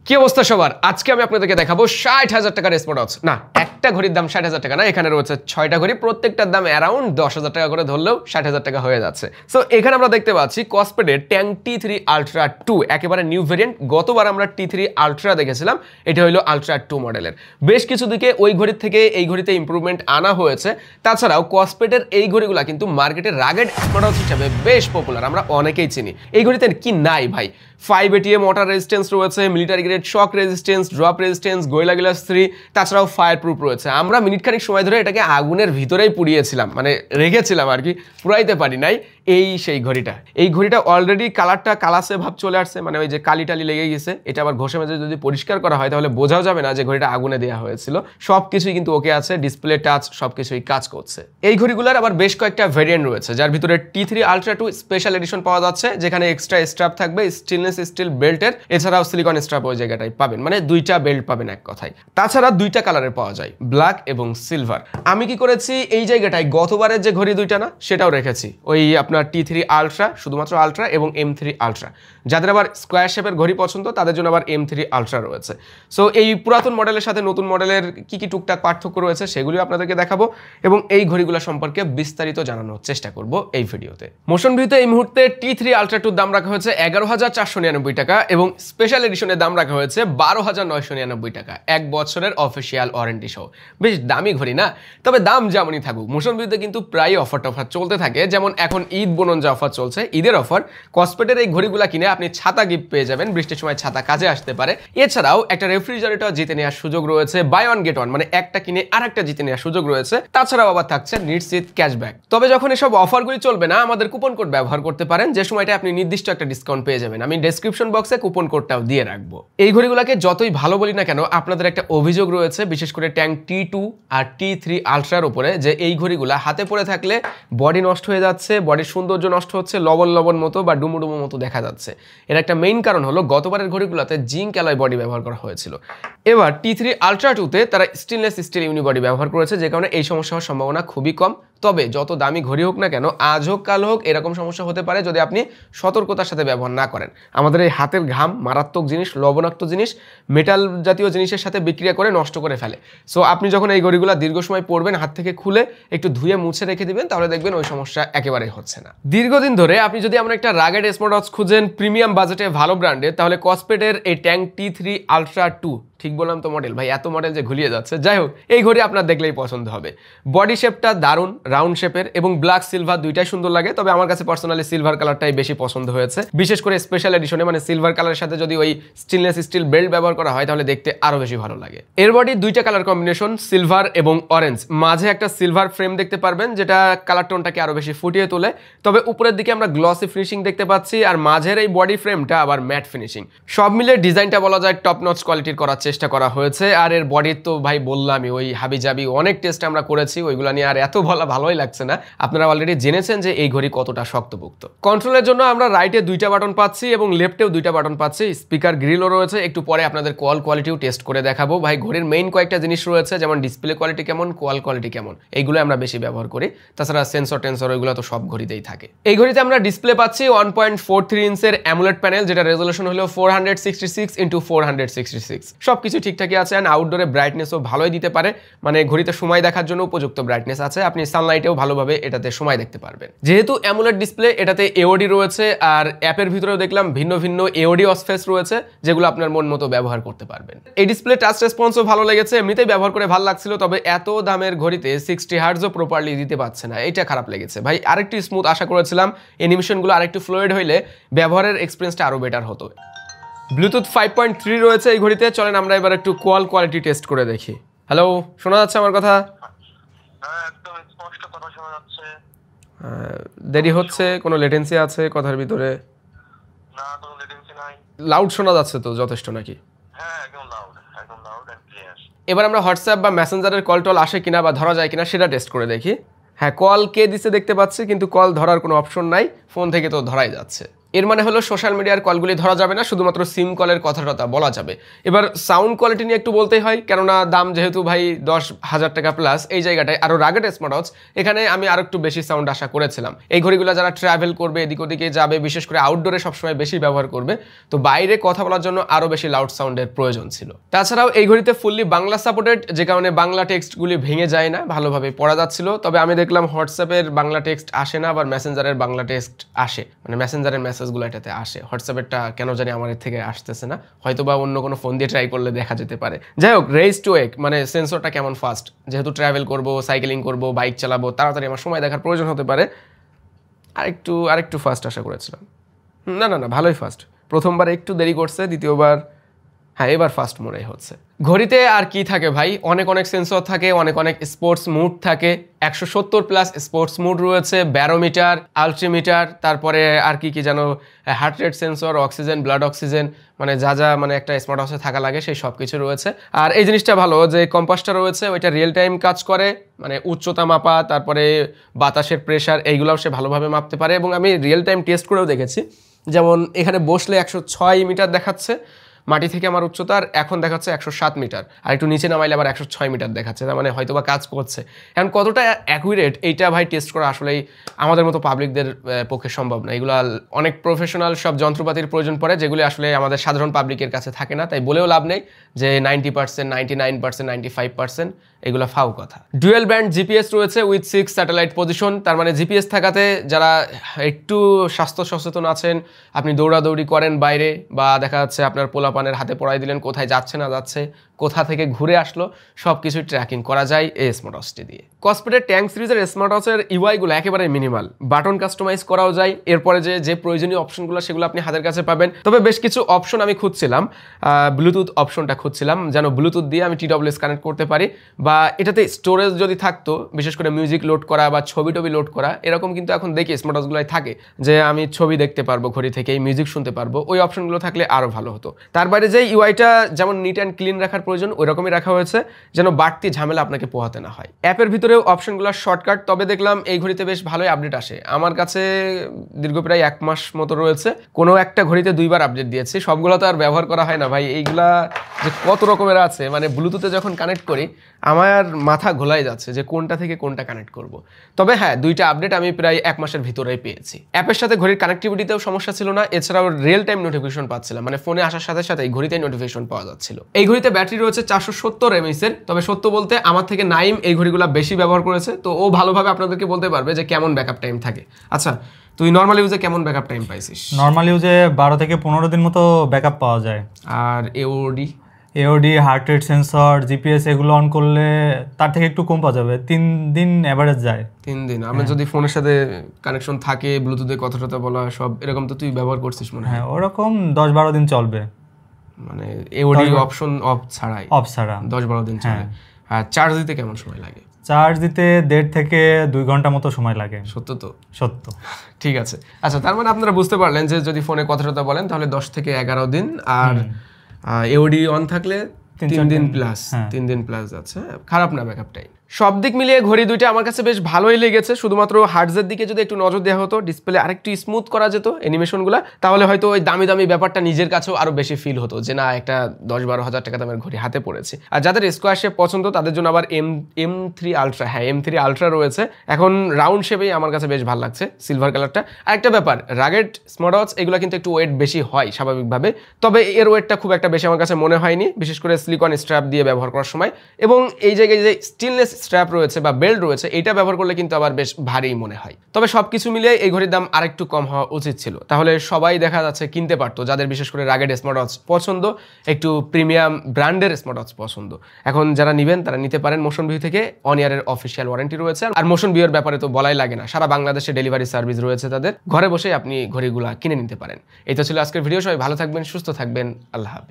কি অবস্থা সবার? আজকে আমি আপনাদেরকে দেখাবো ৬০,০০০ টাকার স্মার্টওয়াচ। না, একটা ঘড়ির দাম ৬০,০০০ টাকা না, এখানে রয়েছে ৬টা ঘড়ি, প্রত্যেকটার দাম অ্যারাউন্ড ১০,০০০ টাকা করে ধরলেও ৬০,০০০ টাকা হয়ে যাচ্ছে। সো এখানে আমরা দেখতে পাচ্ছি কসপেডের ট্যাং T3 আলট্রা 2, একেবারে নিউ ভেরিয়েন্ট। গতবার আমরা T3 আলট্রা দেখেছিলাম, এটা হলো আলট্রা 2 মডেলের। বেশ কিছু দিকে ওই ঘড়ির থেকে এই ঘড়িতে ইমপ্রুভমেন্ট আনা হয়েছে। তাছাড়াও কসপেডের এই ঘড়িগুলো কিন্তু মার্কেটে রাগেড স্মার্টওয়াচ হিসেবে বেশ পপুলার, আমরা অনেকেই চিনি। এই ঘড়িতে কি নাই ভাই? 5 ATM ওয়াটার রেজিস্ট্যান্স রয়েছে, মিলিটারি গ্রেড শক resistance, drop resistance, gorilla glass 3, তাছাড়াও ফায়ার প্রুফ রয়েছে। আমরা মিনিটখানিক সময় ধরে এটাকে আগুনের ভিতরেই পুড়িয়েছিলাম, মানে রেখেছিলাম আর কি, পুরাইতে পারি নাই। এই সেই ঘড়িটা, এই ঘড়িটা অলরেডি কালারটা কালাসে ভাব চলে আসছে, মানে ওই যে কালি টালি লেগে গেছে। এটা আবার ঘষে মেজে যদি পরিষ্কার করা হয় তাহলে বোঝাও যাবে না যে ঘড়িটা আগুনে দেওয়া হয়েছিল। সব কিছুই কিন্তু ওকে আছে, ডিসপ্লে টাচ সব কিছুই কাজ করছে। এই ঘড়িগুলোর আবার বেশ কয়েকটা ভেরিয়েন্ট রয়েছে, যার ভিতরে T3 আলট্রা 2 স্পেশাল এডিশন পাওয়া যাচ্ছে, যেখানে এক্সট্রা স্ট্র্যাপ থাকবে স্টেনলেস স্টিল বেল্টের, এছাড়াও সিলিকন স্ট্র্যাপ ওই জায়গাটাই পাবেন, মানে দুইটা বেল্ট পাবেন এক কথায়। তাছাড়া দুইটা কালারের পাওয়া যায়, ব্ল্যাক এবং সিলভার। আমি কি করেছি, এই জায়গাটায় গতবারের যে ঘড়ি দুইটা না, সেটাও রেখেছি। ওই আপনার T3 আলট্রা, শুধুমাত্র আলট্রা, এবং M3 আলট্রা। যাদের আবার স্কোয়ার শেপের ঘড়ি পছন্দ তাদের জন্য আবার M3 আলট্রা রয়েছে। সো এই পুরাতন মডেলের সাথে নতুন মডেলের কি কি টুকটাক পার্থক্য রয়েছে সেগুলিও আপনাদেরকে দেখাবো, এবং এই ঘড়িগুলো সম্পর্কে বিস্তারিত জানানোর চেষ্টা করব এই ভিডিওতে। মোশন ভিউতে এই মুহূর্তে T3 আলট্রা 2 দাম রাখা হয়েছে 11,499 টাকা, এবং স্পেশাল এডিশনের দাম রাখা হয়েছে 12,999 টাকা, 1 বছরের অফিসিয়াল ওয়ারেন্টি সহ। বেশ দামি ঘড়ি না? তবে দাম যেমনই থাকুক, মোশন ভিউতে কিন্তু প্রায় অফার টফার চলতে থাকে। যেমন এখন ঈদ বোনঞ্জা অফার চলছে, ঈদের অফার। কসপেটের এই ঘড়িগুলো কিনে আপনি ছাতা গিফট পেয়ে যাবেন, বৃষ্টির সময় ছাতা কাজে আসতে পারে। এছাড়াও একটা রেফ্রিজারেটর জিতে নেওয়ার সুযোগ রয়েছে, বাই ওয়ান গেট ওয়ান, মানে একটা কিনে আরেকটা জিতে নেওয়ার সুযোগ রয়েছে। তাছাড়াও আবার থাকছে নিশ্চিত ক্যাশব্যাক। তবে যখন এসব অফারগুলি চলবে না, আমাদের কুপন কোড ব্যবহার করতে পারেন, যে সময়টা আপনি নির্দিষ্ট একটা ডিসকাউন্ট পেয়ে যাবেন। আমি ডেসক্রিপশন বক্সে কুপন কোডটাও দিয়ে রাখবো। এই ঘড়িগুলোকে যতই ভালো বলি না কেন, আপনাদের একটা অভিযোগ রয়েছে, বিশেষ করে ট্যাং T2 আর T3 আলট্রার উপরে, যে এই ঘড়িগুলা হাতে পড়ে থাকলে বডি নষ্ট হয়ে যাচ্ছে, বডির সৌন্দর্য নষ্ট হচ্ছে, লবণ লবণ মতো বা ডুমো ডুমো মতো দেখা যাচ্ছে। এর একটা মেইন কারণ হলো গতবারের ঘড়িগুলোতে জিঙ্ক অ্যালয় বডি ব্যবহার করা হয়েছিল। এবার T3 আলট্রা 2-তে তারা স্টেনলেস স্টিল ইউনিবডি ব্যবহার করেছে, যে কারণে এই সমস্যা হওয়ার সম্ভাবনা খুবই কম। তবে যত দামি ঘড়ি হোক না কেন, আজ হোক কাল হোক, এরকম সমস্যা হতে পারে যদি আপনি সতর্কতার সাথে ব্যবহার না করেন। আমাদের এই হাতের ঘাম মারাত্মক জিনিস, লবণাক্ত জিনিস, মেটাল জাতীয় জিনিসের সাথে বিক্রিয়া করে নষ্ট করে ফেলে। সো আপনি যখন এই ঘড়িগুলো দীর্ঘ সময় পরবেন, হাত থেকে খুলে একটু ধুয়ে মুছে রেখে দিবেন, তাহলে দেখবেন ওই সমস্যা একেবারেই হচ্ছে না। দীর্ঘদিন ধরে আপনি যদি আমরা একটা রাগেড স্মার্টওয়াচ খুঁজেন প্রিমিয়াম বাজেটে ভালো ব্র্যান্ডের, তাহলে কসপেটের এই ট্যাং T3 আলট্রা 2, ঠিক বললাম তো মডেল ভাই, এত মডেল যে ঘুরিয়ে যাচ্ছে। যাই হোক, এই ঘড়ি আপনার দেখলেই পছন্দ হবে। বডি শেপটা দারুণ, রাউন্ড শেপের, এবং ব্ল্যাক সিলভার দুইটাই সুন্দর লাগে। তবে আমার কাছে পার্সোনালি সিলভার কালারটাই বেশি পছন্দ হয়েছে, বিশেষ করে স্পেশাল এডিশনে, মানে সিলভার কালারের সাথে যদি ওই স্টেনলেস স্টিল বেল্ট ব্যবহার করা হয় তাহলে দেখতে আরো বেশি ভালো লাগে। এর বডি দুইটা কালার কম্বিনেশন, সিলভার এবং অরেঞ্জ, মাঝে একটা সিলভার ফ্রেম দেখতে পারবেন, যেটা কালার টোনটাকে আরো বেশি ফুটিয়ে তোলে। তবে উপরের দিকে আমরা গ্লসি ফিনিশিং দেখতে পাচ্ছি, আর মাঝের এই বডি ফ্রেমটা আবার ম্যাট ফিনিশিং। সব মিলে ডিজাইনটা বলা যায় টপ নচ কোয়ালিটির করার চেষ্টা করা হয়েছে। আর এর বডির তো ভাই বললামই, ওই হাবিজাবি অনেক টেস্ট আমরা করেছি, ওইগুলো নিয়ে আর এত বলা ভালোই লাগছে না। আপনারা অলরেডি জেনেছেন যে এই ঘড়ি কতটা শক্তপোক্ত। কন্ট্রোলের জন্য আমরা রাইটে দুইটা বাটন পাচ্ছি এবং লেফটেও দুইটা বাটন পাচ্ছি, স্পিকার গ্রিলও রয়েছে। একটু পরে আপনাদের কল কোয়ালিটিও টেস্ট করে দেখাবো। ভাই ঘড়ির মেইন কয়েকটা জিনিস রয়েছে, যেমন ডিসপ্লে কোয়ালিটি কেমন, কল কোয়ালিটি কেমন, এইগুলো আমরা বেশি ব্যবহার করি। তাছাড়া সেন্সর টেন্সর ওইগুলো তো সব ঘড়িতেই থাকে। এই ঘড়িতে আমরা ডিসপ্লে পাচ্ছি 1.43 ইঞ্চের অ্যামুলেট প্যানেল, যেটা রেজলিউশন হলো 466x466। সবকিছু ঠিকঠাকই আছে। আউটডোরে ব্রাইটনেসও ভালোই দিতে পারে, মানে ঘড়িতে সময় দেখার জন্য উপযুক্ত ব্রাইটনেস আছে। আপনি সানলাইটেও ভালোভাবে এটাতে সময় দেখতে পারবেন। যেহেতু অ্যামুলেট ডিসপ্লে, এটাতে এওডি রয়েছে, আর অ্যাপের ভিতরেও দেখলাম ভিন্ন ভিন্ন এওডি অসফেস রয়েছে, যেগুলো আপনার মন মতো ব্যবহার করতে পারবেন। এই ডিসপ্লে টাচ রেসপন্সও ভালো লেগেছে, এমনিতেই ব্যবহার করে ভালো লাগছিল। তবে এত দামের ঘড়িতে 60 হার্টজও প্রপারলি দিতে পারছে না, এটা খারাপ লেগেছে ভাই। আরেকটু স্মুথ আশা করেছিলাম, অ্যানিমেশনগুলো আরেকটু ফ্লুইড হইলে ব্যবহারের এক্সপিরিয়েন্সটা আরো বেটার হতো। ব্লুটুথ 5.3 রয়েছে এই ঘড়িতে। চলেন আমরা এবার একটু কল কোয়ালিটি টেস্ট করে দেখি। হ্যালো, শোনা যাচ্ছে আমার কথা? একদম স্পষ্ট কথা শোনা যাচ্ছে। দেরি হচ্ছে, কোনো লেটেন্সি আছে কথার ভিতরে? না, কোনো লেটেন্সি নাই। লাউড শোনা যাচ্ছে তো যথেষ্ট নাকি? হ্যাঁ, একদম লাউড এন্ড ক্লিয়ার। এবার আমরা হোয়াটসঅ্যাপ বা মেসেঞ্জারের কল টল আসে কিনা বা ধরা যায় কিনা সেটা টেস্ট করে দেখি। হ্যাঁ, কল কে দিছে দেখতে পাচ্ছি, কিন্তু কল ধরার কোনো অপশন নাই, ফোন থেকে তো ধরাই যাচ্ছে। এর মানে হলো সোশ্যাল মিডিয়ার কলগুলি ধরা যাবে না, শুধুমাত্র সিম কলের কথাটা বলা যাবে। এবার সাউন্ড কোয়ালিটি নিয়ে একটু বলতেই হয়, কেননা দাম যেহেতু ভাই 10,000 টাকা প্লাস, এই জায়গাটায় আরও রাগেড স্মার্টওয়াচ, এখানে আমি আরও একটু বেশি সাউন্ড আশা করেছিলাম। এই ঘড়িগুলো যারা ট্রাভেল করবে, এদিক ওদিকে যাবে, বিশেষ করে আউটডোরে সবসময় বেশি ব্যবহার করবে, তো বাইরে কথা বলার জন্য আরও বেশি লাউড সাউন্ডের প্রয়োজন ছিল। তাছাড়াও এই ঘড়িতে ফুললি বাংলা সাপোর্টেড, যে কারণে বাংলা টেক্সটগুলি ভেঙে যায় না, ভালোভাবে পড়া যাচ্ছিল। তবে আমি দেখলাম হোয়াটসঅ্যাপের বাংলা টেক্সট আসে না, আবার মেসেঞ্জারের বাংলা টেক্সট আসে, মানে মেসেঞ্জারের মেসেজগুলো এটাতে আসে। হোয়াটসঅ্যাপেরটা কেন জানি আমার এর থেকে আসতেছে না, হয়তো বা অন্য কোনো ফোন দিয়ে ট্রাই করলে দেখা যেতে পারে। যাই হোক, রেস টু ওয়েক মানে সেন্সরটা কেমন ফাস্ট, যেহেতু ট্রাভেল করবো, সাইকেলিং করবো, বাইক চালাবো, তাড়াতাড়ি আমার সময় দেখার প্রয়োজন হতে পারে, আরেকটু ফাস্ট আশা করেছিলাম। না, ভালোই ফাস্ট। প্রথমবার একটু দেরি করছে, দ্বিতীয়বার হ্যাঁ এবার ফাস্ট মোড়েই হচ্ছে। ঘড়িতে আর কি থাকে ভাই, অনেক সেন্সর থাকে, অনেক স্পোর্টস মুড থাকে। 170 প্লাস স্পোর্টস মুড রয়েছে, ব্যারোমিটার, আলট্রিমিটার, তারপরে আর কি যেন heart rate sensor, oxygen, blood oxygen, মানে যা মানে একটা স্মার্ট ওয়াচে থাকা লাগে সেই সব কিছু রয়েছে। আর এই জিনিসটা ভালো যে কম্পাসটা রয়েছে ওইটা রিয়েল টাইম কাজ করে, মানে উচ্চতা মাপা, তারপরে বাতাসের প্রেশার, এইগুলোও সে ভালোভাবে মাপতে পারে। এবং আমি রিয়েল টাইম টেস্ট করেও দেখেছি, যেমন এখানে বসলে 106 মিটার দেখাচ্ছে মাটি থেকে আমার উচ্চতার, এখন দেখাচ্ছে 107 মিটার, আর একটু নিচে নামাইলে আবার 106 মিটার দেখাচ্ছে, তার মানে হয়তো বা কাজ করছে। এখন কতটা অ্যাকুরেট এইটা ভাই টেস্ট করা আসলেই আমাদের মতো পাবলিকদের পক্ষে সম্ভব না। এগুলো অনেক প্রফেশনাল সব যন্ত্রপাতির প্রয়োজন পড়ে, যেগুলি আসলে আমাদের সাধারণ পাবলিকের কাছে থাকে না। তাই বলেও লাভ নেই যে 90%, 99%, 95% এগুলো ফাউ কথা। ডুয়েল ব্যান্ড জিপিএস রয়েছে উইথ 6 স্যাটেলাইট পজিশন, তার মানে জিপিএস থাকাতে যারা একটু স্বাস্থ্য সচেতন আছেন, আপনি দৌড়াদৌড়ি করেন বাইরে, বা দেখা যাচ্ছে আপনার পোলাপানের হাতে পড়াই দিলেন কোথায় যাচ্ছে না যাচ্ছে, কোথা থেকে ঘুরে আসলো, সব কিছুই ট্র্যাকিং করা যায় এই স্মার্ট ওয়াচটি দিয়ে। কসপেটের ট্যাঙ্ক সিরিজের স্মার্ট ওয়াচের ইউআইগুলো একেবারে মিনিমাল, বাটন কাস্টমাইজ করাও যায়। এরপরে যে প্রয়োজনীয় অপশনগুলো সেগুলো আপনি হাতের কাছে পাবেন। তবে বেশ কিছু অপশন আমি খুঁজছিলাম, ব্লুটুথ অপশনটা খুঁজছিলাম, যেন ব্লুটুথ দিয়ে আমি TWS কানেক্ট করতে পারি, বা এটাতে স্টোরেজ যদি থাকতো, বিশেষ করে মিউজিক লোড করা বা ছবি লোড করা, এরকম কিন্তু এখন দেখি স্মার্ট ওয়াচগুলোয় থাকে, যে আমি ছবি দেখতে পারবো ঘড়ি থেকেই, মিউজিক শুনতে পারবো। ওই অপশনগুলো থাকলে আরও ভালো হতো। তার বাইরে যে ইউআইটা যেমন নিট অ্যান্ড ক্লিন রাখার প্রয়োজন, ওই রকমই রাখা হয়েছে, যেন বাড়তি ঝামেলা আপনাকে পোহাতে না হয়। অ্যাপের ভিতরেও অপশনগুলো শর্টকাট, তবে দেখলাম এই ঘড়িতে বেশ ভালোই আপডেট আসে। আমার কাছে দীর্ঘ প্রায় 1 মাস মতো রয়েছে, কোনো একটা ঘড়িতে 2বার আপডেট দিয়েছি, সবগুলো তো আর ব্যবহার করা হয় না ভাই। এইগুলা যে কত রকমের আছে, মানে ব্লুটুথে যখন কানেক্ট করি আমার মাথা ঘোলাই যাচ্ছে যে কোনটা থেকে কোনটা কানেক্ট করব। তবে হ্যাঁ, 2টা আপডেট আমি প্রায় 1 মাসের ভিতরেই পেয়েছি। অ্যাপের সাথে ঘড়ির কানেক্টিভিটিতেও সমস্যা ছিল না, এছাড়াও রিয়েল টাইম নোটিফিকেশন পাচ্ছিলাম, মানে ফোনে আসার সাথে সাথে এই ঘড়িতেই নোটিফিকেশন পাওয়া যাচ্ছিল। এই ঘড়িতে ব্যাটারি রয়েছে 470 mAh এর। তবে সত্য বলতে আমার থেকে নাইম এই ঘড়িগুলো বেশি ব্যবহার করেছে, তো ও ভালোভাবে আপনাদেরকে বলতে পারবে যে কেমন ব্যাকআপ টাইম থাকে। আচ্ছা, তুই নর্মাল ইউজে কেমন ব্যাকআপ টাইম পাইছিস? নর্মাল ইউজে 12 থেকে 15 দিন মতো ব্যাকআপ পাওয়া যায়। আর AOD, heart rate sensor, GPS এগুলো অন করলে তার থেকে একটু কম পাওয়া যাবে, 3 দিন এভারেজ যায়। 3 দিন? আমার যদি ফোনের সাথে কানেকশন থাকে, ব্লুটুথে কথা বলা সব এরকম, তো তুই ব্যবহার করছিস মনে হয়? হ্যাঁ, ওরকম 10-12 দিন চলবে, মানে এওডি অপশন অফ ছাড়া 10-12 দিন চলে। আর চার্জ দিতে কেমন সময় লাগে? চার্জ দিতে 1.5 থেকে 2 ঘন্টা মতো সময় লাগে। সত্য তো? সত্য। ঠিক আছে। আচ্ছা, তার মানে আপনারা বুঝতে পারলেন যে যদি ফোনে কথা বলেন তাহলে 10 থেকে 11 দিন, আর এওডি অন থাকলে 3 দিন প্লাস, 3 দিন প্লাস যাচ্ছে। খারাপ না ব্যাকআপ টাইম। সব দিক মিলিয়ে ঘড়ি দুইটা আমার কাছে বেশ ভালোই লেগেছে। শুধুমাত্র হার্টজের দিকে যদি একটু নজর দেওয়া হতো, ডিসপ্লে আরেকটু স্মুথ করা যেত অ্যানিমেশনগুলো, তাহলে হয়তো ওই দামি ব্যাপারটা নিজের কাছেও আরো বেশি ফিল হতো যে না, একটা 10-12 হাজার টাকা দামের ঘড়ি হাতে পড়েছে। আর যাদের স্কোয়ার শেপ পছন্দ তাদের জন্য আবার M3 আলট্রা, হ্যাঁ M3 আলট্রা রয়েছে। এখন রাউন্ড শেপেই আমার কাছে বেশ ভালো লাগছে, সিলভার কালারটা। আরেকটা ব্যাপার, রাগেড স্মার্ট ওয়াচ এগুলো কিন্তু একটু ওয়েট বেশি হয় স্বাভাবিকভাবে, তবে এর ওয়েটটা খুব একটা বেশি আমার কাছে মনে হয়নি, বিশেষ করে সিলিকন স্ট্র্যাপ দিয়ে ব্যবহার করার সময়। এবং এই জায়গায় যে স্টিলনেস স্ট্র্যাপ রয়েছে বা বেল্ট রয়েছে, এটা ব্যবহার করলে কিন্তু আবার বেশ ভারী মনে হয়। তবে সবকিছু মিলিয়ে এই ঘড়ির দাম আরেকটু কম হওয়া উচিত ছিল, তাহলে সবাই দেখা যাচ্ছে কিনতে পারতো, যাদের বিশেষ করে রাগেড স্মার্ট ওয়াচ পছন্দ, একটু প্রিমিয়াম ব্র্যান্ডের স্মার্ট ওয়াচ পছন্দ। এখন যারা নেবেন তারা নিতে পারেন মোশন ভিউ থেকে, অন ইয়ারের অফিসিয়াল ওয়ারেন্টি রয়েছে। আর মোশন ভিউয়ের ব্যাপারে তো বলাই লাগে না, সারা বাংলাদেশে ডেলিভারি সার্ভিস রয়েছে তাদের, ঘরে বসেই আপনি ঘড়িগুলা কিনে নিতে পারেন। এই তো ছিল আজকের ভিডিও। সবাই ভালো থাকবেন, সুস্থ থাকবেন, আল্লাহ হাফেজ।